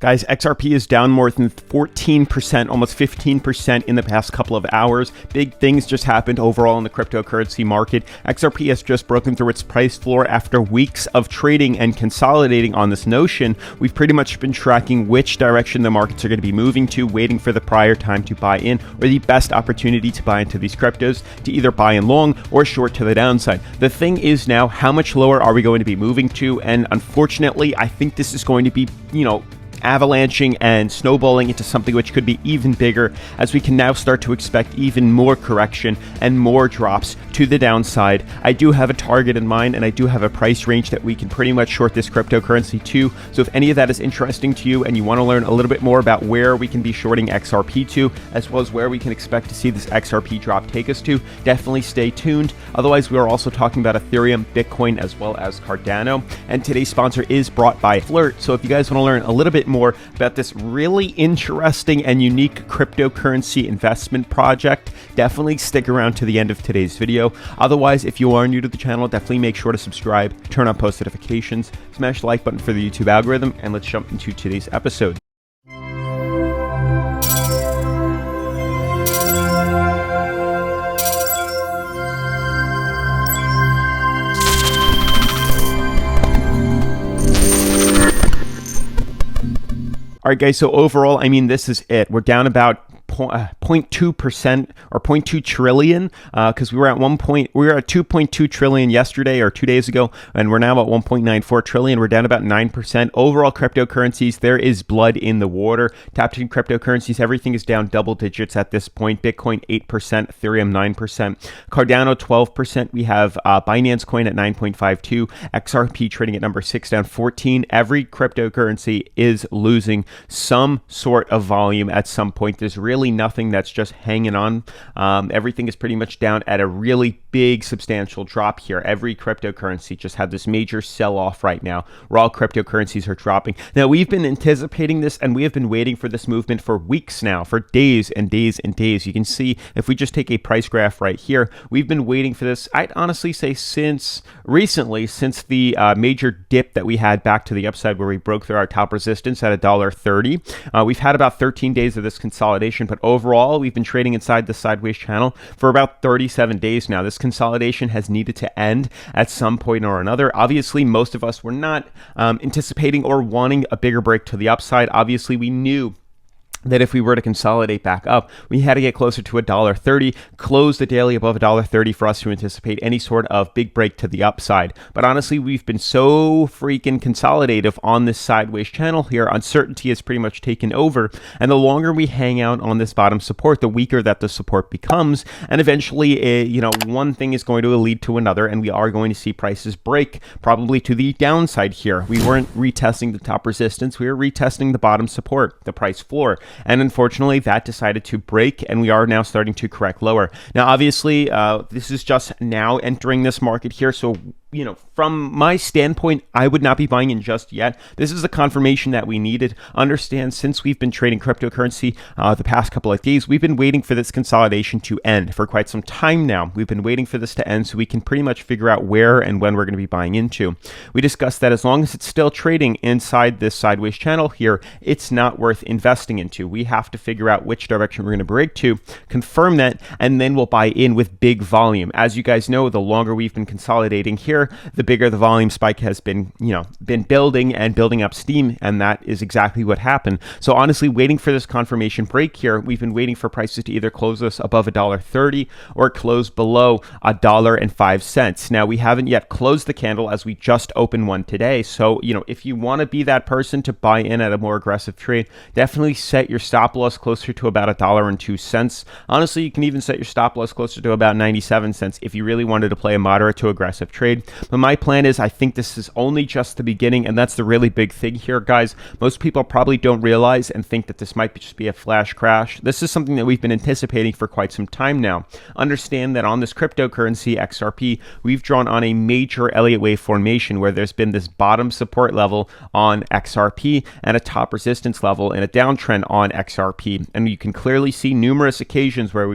Guys, XRP is down more than 14%, almost 15% in the past couple of hours. Big things just happened overall in the cryptocurrency market. XRP has just broken through its price floor after weeks of trading and consolidating on this notion. We've pretty much been tracking which direction the markets are going to be moving to, waiting for the prior time to buy in or the best opportunity to buy into these cryptos to either buy in long or short to the downside. The thing is now, how much lower are we going to be moving to? And unfortunately, I think this is going to be, avalanching and snowballing into something which could be even bigger, as we can now start to expect even more correction and more drops to the downside. I do have a target in mind, and I do have a price range that we can pretty much short this cryptocurrency to. So if any of that is interesting to you and you want to learn a little bit more about where we can be shorting XRP to, as well as where we can expect to see this XRP drop take us to, definitely stay tuned. Otherwise, we are also talking about Ethereum, Bitcoin, as well as Cardano. And today's sponsor is brought by Flirt. So if you guys want to learn a little bit more about this really interesting and unique cryptocurrency investment project, definitely stick around to the end of today's video. Otherwise, if you are new to the channel, definitely make sure to subscribe, turn on post notifications, smash the like button for the YouTube algorithm, and let's jump into today's episode. All right, guys, so overall, this is it. We're down about 0.2% or 0.2 trillion, because we were at 2.2 trillion yesterday or 2 days ago, and we're now at 1.94 trillion. We're down about 9%. Overall cryptocurrencies, there is blood in the water. Top 10 cryptocurrencies, everything is down double digits at this point. Bitcoin 8%, Ethereum 9%, Cardano 12%. We have Binance Coin at 9.52, XRP trading at number 6, down 14. Every cryptocurrency is losing some sort of volume at some point. There's really nothing that's just hanging on. Everything is pretty much down at a really big substantial drop here. Every cryptocurrency just had this major sell-off right now where all cryptocurrencies are dropping. Now, we've been anticipating this, and we have been waiting for this movement for weeks now, for days and days and days. You can see if we just take a price graph right here, we've been waiting for this, I'd honestly say since the major dip that we had back to the upside where we broke through our top resistance at $1.30. We've had about 13 days of this consolidation, but overall, we've been trading inside the sideways channel for about 37 days now. This consolidation has needed to end at some point or another. Obviously, most of us were not anticipating or wanting a bigger break to the upside. Obviously, we knew that if we were to consolidate back up, we had to get closer to $1.30, close the daily above $1.30 for us to anticipate any sort of big break to the upside. But honestly, we've been so freaking consolidative on this sideways channel here. Uncertainty has pretty much taken over. And the longer we hang out on this bottom support, the weaker that the support becomes. And eventually, one thing is going to lead to another, and we are going to see prices break probably to the downside here. We weren't retesting the top resistance. We were retesting the bottom support, the price floor. And unfortunately, that decided to break, and we are now starting to correct lower. Now, obviously, this is just now entering this market here, so from my standpoint, I would not be buying in just yet. This is the confirmation that we needed. Understand, since we've been trading cryptocurrency the past couple of days, we've been waiting for this consolidation to end for quite some time now. We've been waiting for this to end so we can pretty much figure out where and when we're going to be buying into. We discussed that as long as it's still trading inside this sideways channel here, it's not worth investing into. We have to figure out which direction we're going to break to, confirm that, and then we'll buy in with big volume. As you guys know, the longer we've been consolidating here, the bigger the volume spike has been building and building up steam, and that is exactly what happened. So honestly, waiting for this confirmation break here, we've been waiting for prices to either close us above $1.30 or close below $1.05. Now, we haven't yet closed the candle as we just opened one today. So, if you want to be that person to buy in at a more aggressive trade, definitely set your stop loss closer to about $1.02. Honestly, you can even set your stop loss closer to about 97 cents if you really wanted to play a moderate to aggressive trade. But my plan is, I think this is only just the beginning, and that's the really big thing here, guys. Most people probably don't realize and think that this might just be a flash crash. This is something that we've been anticipating for quite some time now. Understand that on this cryptocurrency, XRP, we've drawn on a major Elliott wave formation where there's been this bottom support level on XRP and a top resistance level and a downtrend on XRP. And you can clearly see numerous occasions where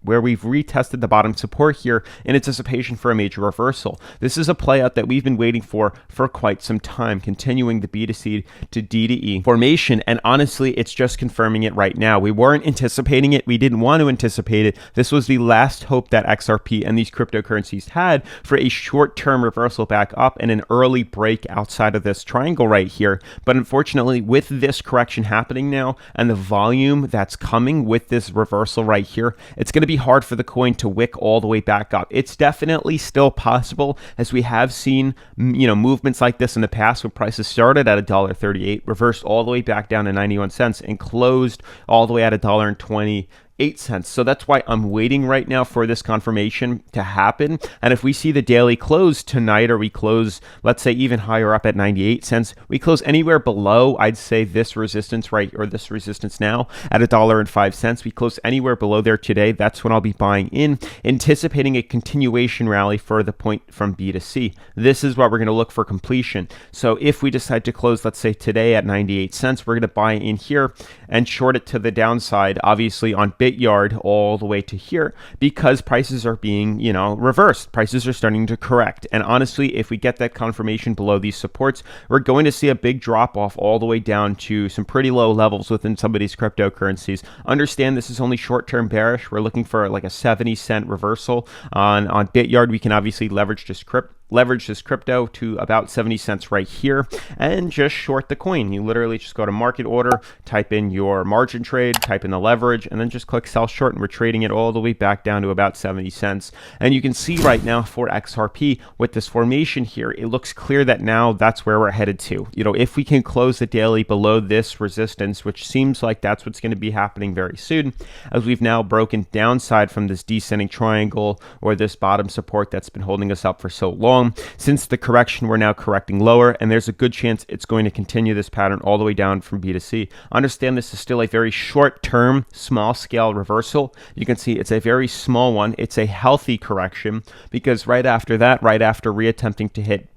where we've retested the bottom support here in anticipation for a major reversal. This is a play out that we've been waiting for quite some time, continuing the B to C to D to E formation. And honestly, it's just confirming it right now. We weren't anticipating it. We didn't want to anticipate it. This was the last hope that XRP and these cryptocurrencies had for a short-term reversal back up and an early break outside of this triangle right here. But unfortunately, with this correction happening now and the volume that's coming with this reversal right here, it's going to be hard for the coin to wick all the way back up. It's definitely still possible, as we have seen, movements like this in the past when prices started at $1.38, reversed all the way back down to 91 cents and closed all the way at $1.28. So that's why I'm waiting right now for this confirmation to happen. And if we see the daily close tonight, or we close, let's say, even higher up at 98 cents, we close anywhere below, I'd say, this resistance right, or this resistance now at $1.05. We close anywhere below there today. That's when I'll be buying in, anticipating a continuation rally for the point from B to C. This is what we're going to look for completion. So if we decide to close, let's say today at 98 cents, we're going to buy in here and short it to the downside, obviously on Bityard all the way to here, because prices are being, reversed. Prices are starting to correct. And honestly, if we get that confirmation below these supports, we're going to see a big drop off all the way down to some pretty low levels within some of these cryptocurrencies. Understand this is only short-term bearish. We're looking for like a 70-cent reversal on Bityard. We can obviously leverage this crypto to about 70 cents right here and just short the coin. You literally just go to market order, type in your margin trade, type in the leverage, and then just click sell short, and we're trading it all the way back down to about 70 cents. And you can see right now for XRP with this formation here, it looks clear that now that's where we're headed to. If we can close the daily below this resistance, which seems like that's what's going to be happening very soon, as we've now broken downside from this descending triangle or this bottom support that's been holding us up for so long. Since the correction, we're now correcting lower, and there's a good chance it's going to continue this pattern all the way down from B to C. Understand this is still a very short-term, small-scale reversal. You can see it's a very small one. It's a healthy correction, because right after that, right after reattempting to hit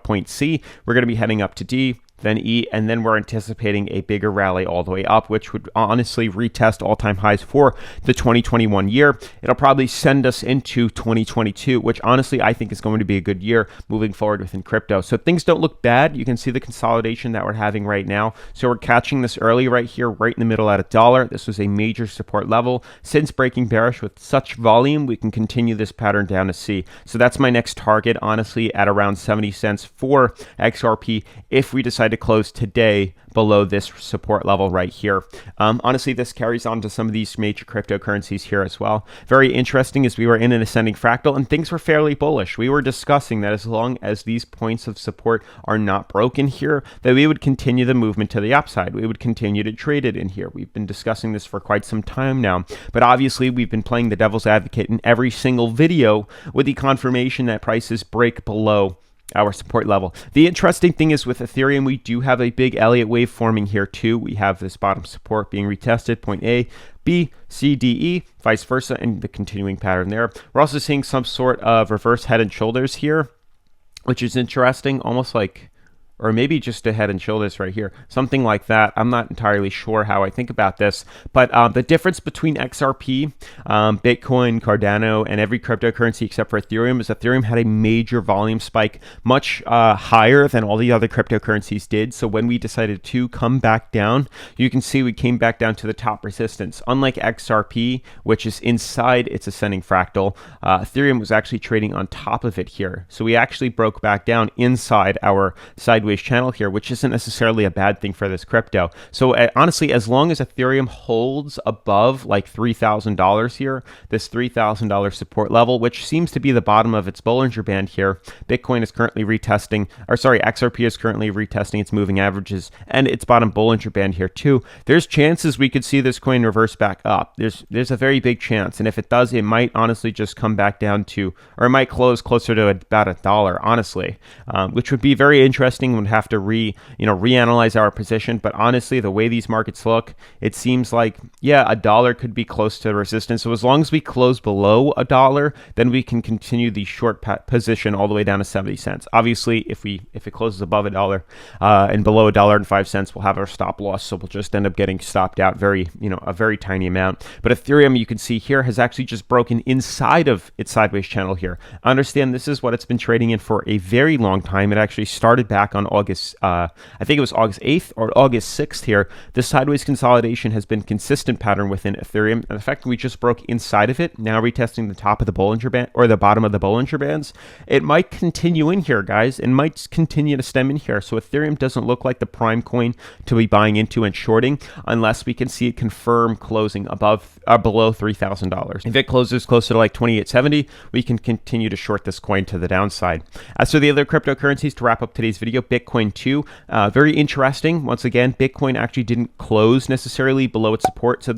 point C, we're going to be heading up to D, then E, and then we're anticipating a bigger rally all the way up, which would honestly retest all-time highs for the 2021 year. It'll probably send us into 2022, which honestly I think is going to be a good year moving forward within crypto. So things don't look bad. You can see the consolidation that we're having right now. So we're catching this early right here, right in the middle at $1. This was a major support level. Since breaking bearish with such volume, we can continue this pattern down to C. So that's my next target, honestly, at around 70 cents for XRP if we decide to close today below this support level right here. Honestly, this carries on to some of these major cryptocurrencies here as well. Very interesting, as we were in an ascending fractal and things were fairly bullish. We were discussing that as long as these points of support are not broken here, that we would continue the movement to the upside. We would continue to trade it in here. We've been discussing this for quite some time now, but obviously we've been playing the devil's advocate in every single video with the confirmation that prices break below our support level. The interesting thing is with Ethereum, we do have a big Elliott wave forming here too. We have this bottom support being retested, point A, B, C, D, E, vice versa, and the continuing pattern there. We're also seeing some sort of reverse head and shoulders here, which is interesting, almost like, or maybe just a head and shoulders right here, something like that. I'm not entirely sure how I think about this, but the difference between XRP, Bitcoin, Cardano, and every cryptocurrency except for Ethereum is Ethereum had a major volume spike, much higher than all the other cryptocurrencies did. So when we decided to come back down, you can see we came back down to the top resistance. Unlike XRP, which is inside its ascending fractal, Ethereum was actually trading on top of it here. So we actually broke back down inside our sideways channel here, which isn't necessarily a bad thing for this crypto. So honestly, as long as Ethereum holds above like $3,000 here, this $3,000 support level, which seems to be the bottom of its Bollinger Band here, Bitcoin is currently retesting, or sorry, XRP is currently retesting its moving averages and its bottom Bollinger Band here too. There's chances we could see this coin reverse back up. There's a very big chance, and if it does, it might honestly just come back down to, or it might close closer to about $1, honestly, which would be very interesting would have to reanalyze our position. But honestly, the way these markets look, it seems like, yeah, $1 could be close to resistance. So as long as we close below $1, then we can continue the short position all the way down to 70 cents. Obviously, if it closes above $1 and below $1.05, we'll have our stop loss. So we'll just end up getting stopped out a very tiny amount. But Ethereum, you can see here, has actually just broken inside of its sideways channel here. Understand this is what it's been trading in for a very long time. It actually started back on August, I think it was August 8th or August 6th here. This sideways consolidation has been consistent pattern within Ethereum. And the fact that we just broke inside of it, now retesting the top of the Bollinger Band or the bottom of the Bollinger Bands, it might continue in here, guys. It might continue to stem in here. So Ethereum doesn't look like the prime coin to be buying into and shorting unless we can see it confirm closing above or below $3,000. If it closes closer to like 2870, we can continue to short this coin to the downside. As for the other cryptocurrencies, to wrap up today's video, Bitcoin too, very interesting. Once again, Bitcoin actually didn't close necessarily below its support. So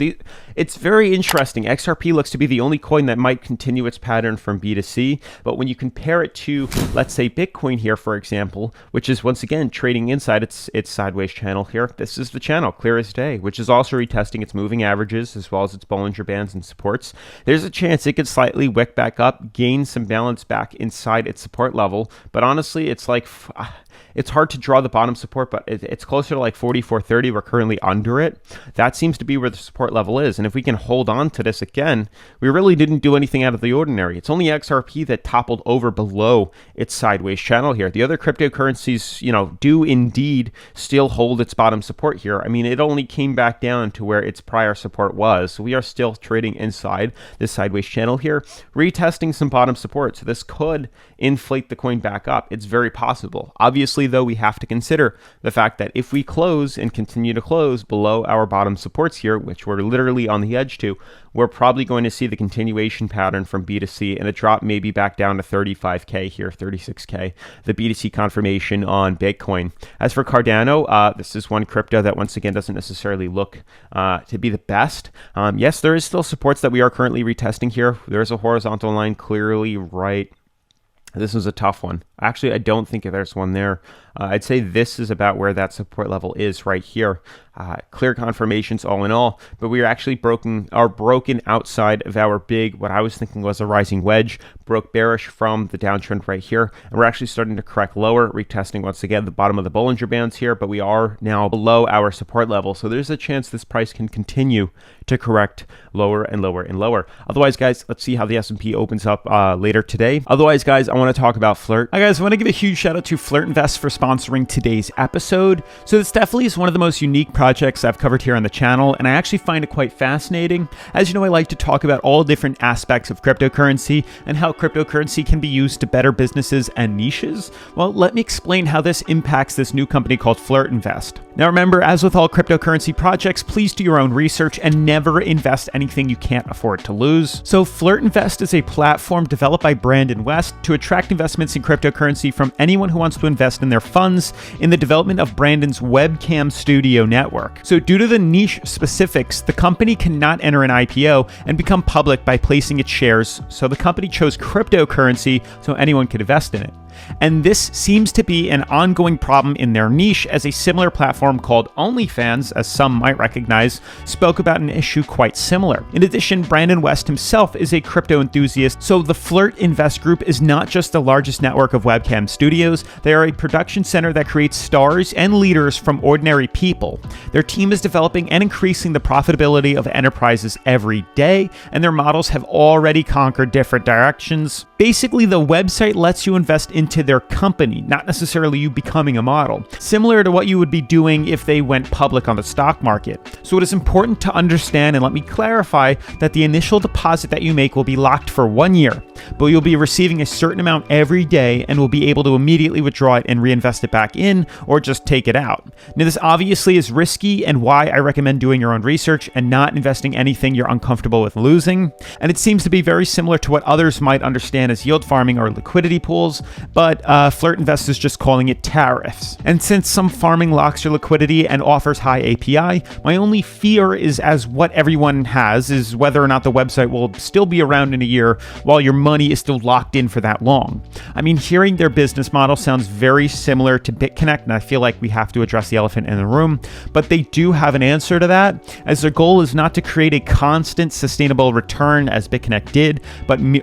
it's very interesting. XRP looks to be the only coin that might continue its pattern from B to C. But when you compare it to, let's say, Bitcoin here, for example, which is once again trading inside its sideways channel here, this is the channel, clear as day, which is also retesting its moving averages as well as its Bollinger Bands and supports. There's a chance it could slightly wick back up, gain some balance back inside its support level. But honestly, it's like, it's hard to draw the bottom support, but it's closer to like 44.30. We're currently under it. That seems to be where the support level is. And if we can hold on to this again, we really didn't do anything out of the ordinary. It's only XRP that toppled over below its sideways channel here. The other cryptocurrencies, do indeed still hold its bottom support here. I mean, it only came back down to where its prior support was. So we are still trading inside this sideways channel here, retesting some bottom support. So this could inflate the coin back up. It's very possible. Obviously, though, we have to consider the fact that if we close and continue to close below our bottom supports here, which we're literally on the edge to, we're probably going to see the continuation pattern from B to C and a drop maybe back down to 35K here, 36K, the B to C confirmation on Bitcoin. As for Cardano, this is one crypto that once again doesn't necessarily look to be the best. Yes, there is still supports that we are currently retesting here. There's a horizontal line clearly right. This is a tough one. Actually, I don't think there's one there. I'd say this is about where that support level is right here. Clear confirmations all in all, but we are actually broken outside of our big, what I was thinking was a rising wedge, broke bearish from the downtrend right here, and we're actually starting to correct lower, retesting once again the bottom of the Bollinger Bands here, but we are now below our support level, so there's a chance this price can continue to correct lower and lower and lower. Otherwise, guys, let's see how the S&P opens up later today. Otherwise, guys, I want to talk about Flirt. Hi, guys, I want to give a huge shout out to Flirt Invest for sponsoring today's episode. So this definitely is one of the most unique projects I've covered here on the channel, and I actually find it quite fascinating. As you know, I like to talk about all different aspects of cryptocurrency and how cryptocurrency can be used to better businesses and niches. Well, let me explain how this impacts this new company called Flirt Invest. Now remember, as with all cryptocurrency projects, please do your own research and never invest anything you can't afford to lose. So Flirt Invest is a platform developed by Brandon West to attract investments in cryptocurrency from anyone who wants to invest in their funds in the development of Brandon's webcam studio network. So due to the niche specifics, the company cannot enter an IPO and become public by placing its shares. So the company chose cryptocurrency so anyone could invest in it. And this seems to be an ongoing problem in their niche, as a similar platform called OnlyFans, as some might recognize, spoke about an issue quite similar. In addition, Brandon West himself is a crypto enthusiast, so the Flirt Invest Group is not just the largest network of webcam studios, they are a production center that creates stars and leaders from ordinary people. Their team is developing and increasing the profitability of enterprises every day, and their models have already conquered different directions. Basically, the website lets you invest into their company, not necessarily you becoming a model, similar to what you would be doing if they went public on the stock market. So it is important to understand, and let me clarify, that the initial deposit that you make will be locked for 1 year, but you'll be receiving a certain amount every day and will be able to immediately withdraw it and reinvest it back in, or just take it out. Now, this obviously is risky, and why I recommend doing your own research and not investing anything you're uncomfortable with losing. And it seems to be very similar to what others might understand as yield farming or liquidity pools, but Flirt Invest is just calling it tariffs. And since some farming locks your liquidity and offers high API, my only fear is, as what everyone has, is whether or not the website will still be around in a year while your money is still locked in for that long. I mean, hearing their business model sounds very similar to BitConnect, and I feel like we have to address the elephant in the room, but they do have an answer to that, as their goal is not to create a constant sustainable return as BitConnect did,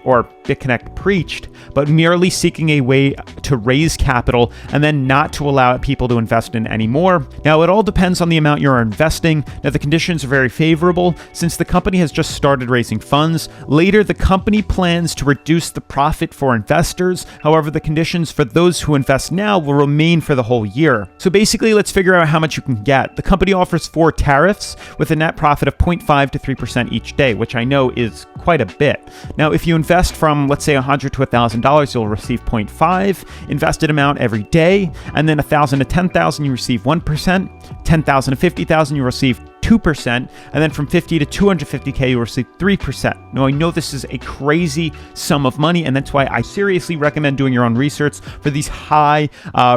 or BitConnect preached, but merely seeking a way to raise capital and then not to allow people to invest in anymore. Now, it all depends on the amount you're investing. Now, the conditions are very favorable since the company has just started raising funds. Later, the company plans to reduce the profit for investors. However, the conditions for those who invest now will remain for the whole year. So basically, let's figure out how much you can get. The company offers 4 tariffs with a net profit of 0.5 to 3% each day, which I know is quite a bit. Now, if you invest from, let's say, $100 to $1,000, you'll receive 0.5 invested amount every day, and then $1,000 to $10,000, you receive 1%, $10,000 to $50,000, you receive 2%, and then from 50 to 250K, you'll receive 3%. Now, I know this is a crazy sum of money, and that's why I seriously recommend doing your own research for these high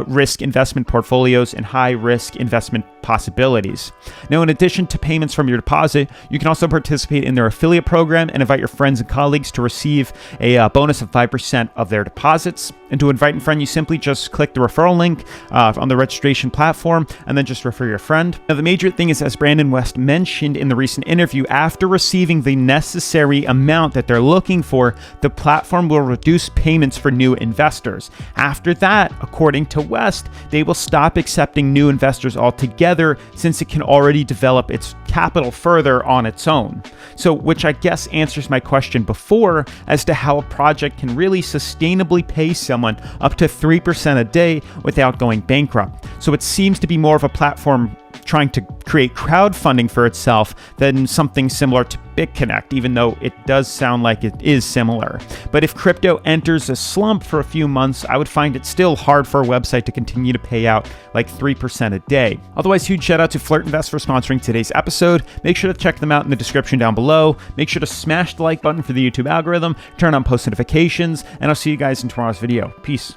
risk investment portfolios and high risk investment possibilities. Now, in addition to payments from your deposit, you can also participate in their affiliate program and invite your friends and colleagues to receive a bonus of 5% of their deposits. And to invite a friend, you simply just click the referral link on the registration platform and then just refer your friend. Now, the major thing is, as Brandon West mentioned in the recent interview, after receiving the necessary amount that they're looking for, the platform will reduce payments for new investors. After that, according to West, they will stop accepting new investors altogether since it can already develop its capital further on its own. So, which I guess answers my question before as to how a project can really sustainably pay someone up to 3% a day without going bankrupt. So it seems to be more of a platform trying to create crowdfunding for itself than something similar to BitConnect, even though it does sound like it is similar. But if crypto enters a slump for a few months, I would find it still hard for a website to continue to pay out like 3% a day. Otherwise, huge shout out to Flirt Invest for sponsoring today's episode. Make sure to check them out in the description down below. Make sure to smash the like button for the YouTube algorithm, turn on post notifications, and I'll see you guys in tomorrow's video. Peace.